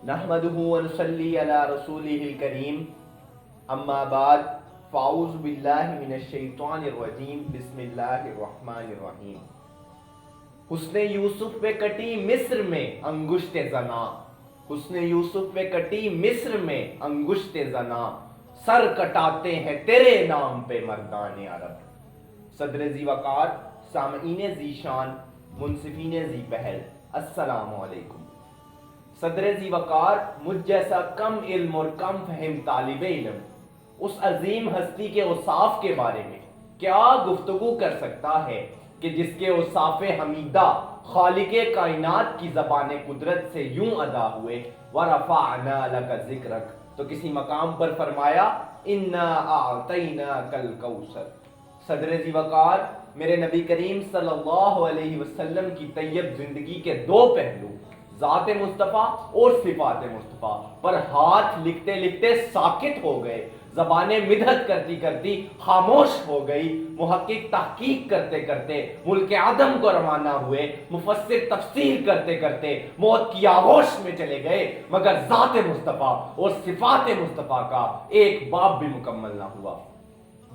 نحمده ونصلي على رسوله الكريم اما بعد فاعوذ باللہ من الشیطان الرجیم بسم اللہ الرحمن الرحیم۔ حسن یوسف پہ کٹی مصر میں انگشت زنا، حسن یوسف پہ کٹی مصر میں انگشت زنا، سر کٹاتے ہیں تیرے نام پہ مردان عرب۔ صدر ذی وقار، سامعین ذی شان، منصفین ذی پہل، السلام علیکم۔ صدر ذی وقار، مجھ جیسا کم علم اور کم فہم طالب علم اس عظیم ہستی کے اوصاف کے بارے میں کیا گفتگو کر سکتا ہے کہ جس کے اوصاف حمیدہ خالق کائنات کی زبان قدرت سے یوں ادا ہوئے وَرَفَعْنَا لَكَ ذِكْرَكَ، تو کسی مقام پر فرمایا اِنَّا أَعْطَيْنَاكَ الْكَوْثَرَ۔ صدر ذی وقار، میرے نبی کریم صلی اللہ علیہ وسلم کی طیب زندگی کے دو پہلو، ذات مصطفیٰ اور صفات مصطفیٰ پر ہاتھ لکھتے لکھتے ساکت ہو گئے، زبانیں مدحت کرتی کرتی خاموش ہو گئی، محقق تحقیق کرتے کرتے ملک عدم کو روانہ ہوئے، مفسر تفسیر کرتے کرتے موت کی آغوش میں چلے گئے، مگر ذات مصطفیٰ اور صفات مصطفیٰ کا ایک باب بھی مکمل نہ ہوا۔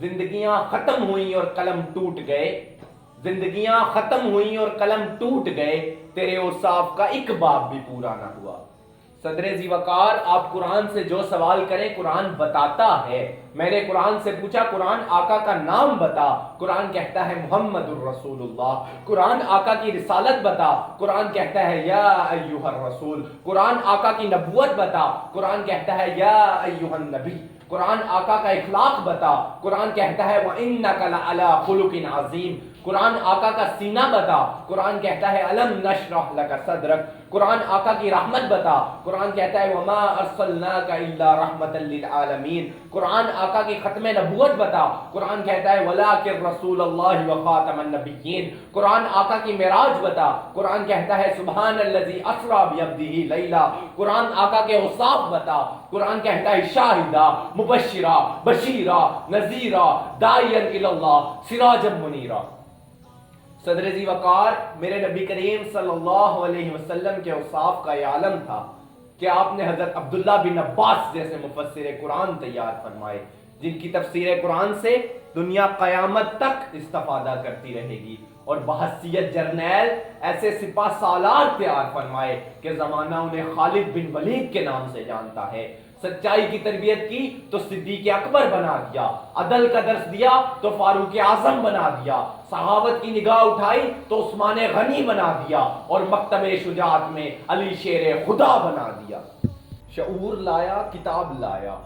زندگیاں ختم ہوئیں اور قلم ٹوٹ گئے، زندگیاں ختم ہوئیں اور قلم ٹوٹ گئے، تیرے اوصاف کا ایک باب بھی پورا نہ ہوا۔ صدر ذی وقار، آپ قرآن سے جو سوال کریں قرآن بتاتا ہے۔ میں نے قرآن سے پوچھا قرآن آقا کا نام بتا، قرآن کہتا ہے محمد الرسول اللہ۔ قرآن آقا کی رسالت بتا، قرآن کہتا ہے یا ایھا الرسول۔ قرآن آقا کی نبوت بتا، قرآن کہتا ہے یا ایھا النبی۔ قرآن آقا کا اخلاق بتا، قرآن کہتا ہے وَإِنَّكَ لَعَلَىٰ خُلُقٍ عَظِيمٍ۔ قرآن آقا کا سینہ بتا، قرآن کہتا ہے أَلَمْ نَشْرَحْ لَكَ صَدْرَكَ۔ قرآن آقا کی رحمت بتا، قرآن کہتا ہے وَمَا أَرْسَلْنَاكَ إِلَّا رَحْمَةً لِلْعَالَمِينَ۔ قرآن آقا کی ختم نبوت بتا، قرآن کہتا ہے وَلَٰكِن رَسُولَ اللَّهِ وَخَاتَمَ النَّبِيِّينَ۔ قرآن آقا کی معراج بتا، قرآن کہتا ہے سبحان الذی اسریٰ بعبدہ لیلا۔ قرآن آقا کے اوصاف بتا، قرآن کہتا ہے شاہدہ مبشرہ بشیرہ نذیرہ داعیا الی اللہ سراجا منیرا۔ صدر ذی وقار، میرے نبی کریم صلی اللہ علیہ وسلم کے اوصاف کا یہ عالم تھا کہ آپ نے حضرت عبداللہ بن عباس جیسے مفسر قرآن تیار فرمائے، جن کی تفسیر قرآن سے دنیا قیامت تک استفادہ کرتی رہے گی، اور بحیثیت جرنیل ایسے سپاہ سالار تیار فرمائے کہ زمانہ انہیں خالد بن ولید کے نام سے جانتا ہے۔ سچائی کی تربیت کی تو صدیق اکبر بنا دیا، عدل کا درس دیا تو فاروق اعظم بنا دیا، صحابت کی نگاہ اٹھائی تو عثمان غنی بنا دیا، اور مکتب شجاعت میں علی شیر خدا بنا دیا۔ شعور لایا کتاب لایا،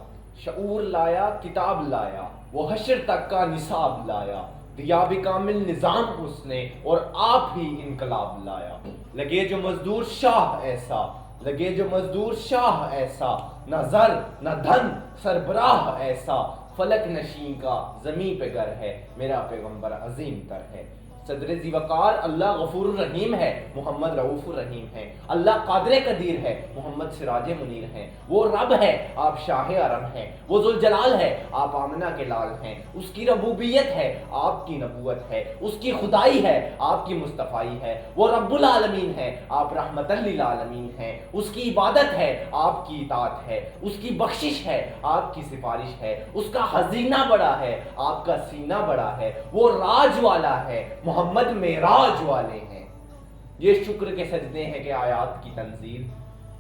شعور لایا کتاب لایا، وہ حشر تک کا نصاب لایا، دیا بھی کامل نظام اس نے اور آپ ہی انقلاب لایا۔ لگے جو مزدور شاہ ایسا، لگے جو مزدور شاہ ایسا، نہ زر نہ دھن سربراہ ایسا، فلک نشین کا زمین پہ گر ہے، میرا پیغمبر عظیم تر ہے۔ صدر ذی وقار، اللہ غفور الرحیم ہے، محمد رؤوف الرحیم ہے، اللہ قادر قدیر ہے، محمد سراج منیر ہیں، وہ رب ہے، آپ شاہ عرب ہیں، وہ ذوالجلال ہے، آپ آمنہ کے لال ہیں، اس کی ربوبیت ہے، آپ کی نبوت ہے، اس کی خدائی ہے، آپ کی مصطفائی ہے، وہ رب العالمین ہے، آپ رحمت للعالمین ہیں، اس کی عبادت ہے، آپ کی اطاعت ہے، اس کی بخشش ہے، آپ کی سفارش ہے، اس کا خزینہ بڑا ہے، آپ کا سینہ بڑا ہے، وہ راج والا ہے، محمد معراج والے ہیں۔ یہ شکر کے سجدے ہیں کہ آیات کی تنزیل،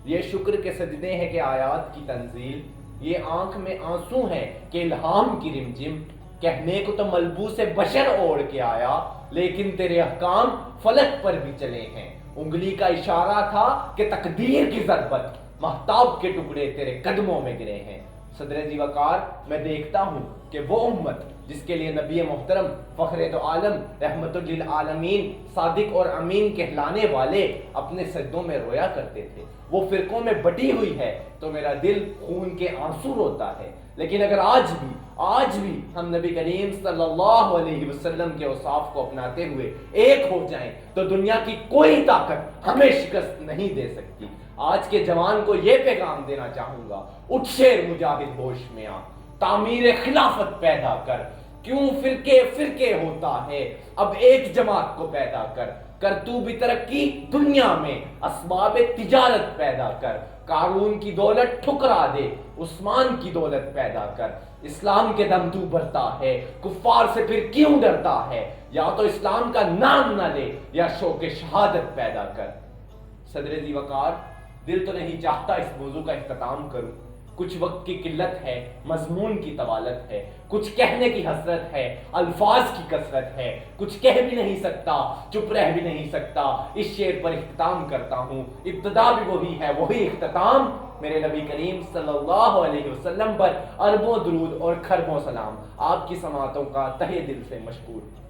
یہ شکر کے سجدے ہیں کہ آیات کی تنزیل، یہ آنکھ میں آنسو ہیں کہ الہام کی رمجم، کہنے کو تو ملبوس بشر اوڑھ کے آیا، لیکن تیرے احکام فلک پر بھی چلے ہیں۔ انگلی کا اشارہ تھا کہ تقدیر کی ضربت، مہتاب کے ٹکڑے تیرے قدموں میں گرے ہیں۔ صدر ذی وقار، میں دیکھتا ہوں کہ وہ امت جس کے لیے نبی محترم فخر دو عالم رحمت للعالمین صادق اور امین کہلانے والے اپنے سجدوں میں رویا کرتے تھے، وہ فرقوں میں بٹی ہوئی ہے تو میرا دل خون کے آنسو روتا ہے۔ لیکن اگر آج بھی ہم نبی کریم صلی اللہ علیہ وسلم کے اوصاف کو اپناتے ہوئے ایک ہو جائیں تو دنیا کی کوئی طاقت ہمیں شکست نہیں دے سکتی۔ آج کے جوان کو یہ پیغام دینا چاہوں گا، اٹھ شیر مجاہد ہوش میں آ، تعمیر خلافت پیدا کر، کیوں فرقے فرقے ہوتا ہے، اب ایک جماعت کو پیدا کر، کر تو بھی ترقی دنیا میں، اسباب تجارت پیدا کر، قارون کی دولت ٹھکرا دے، عثمان کی دولت پیدا کر، اسلام کے دم تو بھرتا ہے، کفار سے پھر کیوں ڈرتا ہے، یا تو اسلام کا نام نہ لے یا شوق شہادت پیدا کر۔ صدر ذی وقار، دل تو نہیں چاہتا اس موضوع کا اختتام کروں، کچھ وقت کی قلت ہے، مضمون کی طوالت ہے، کچھ کہنے کی حسرت ہے، الفاظ کی کثرت ہے، کچھ کہہ بھی نہیں سکتا، چپ رہ بھی نہیں سکتا، اس شعر پر اختتام کرتا ہوں۔ ابتدا بھی وہی ہے، وہی اختتام، میرے نبی کریم صلی اللہ علیہ وسلم پر اربوں درود اور کھربوں سلام۔ آپ کی سماعتوں کا تہہ دل سے مشکور۔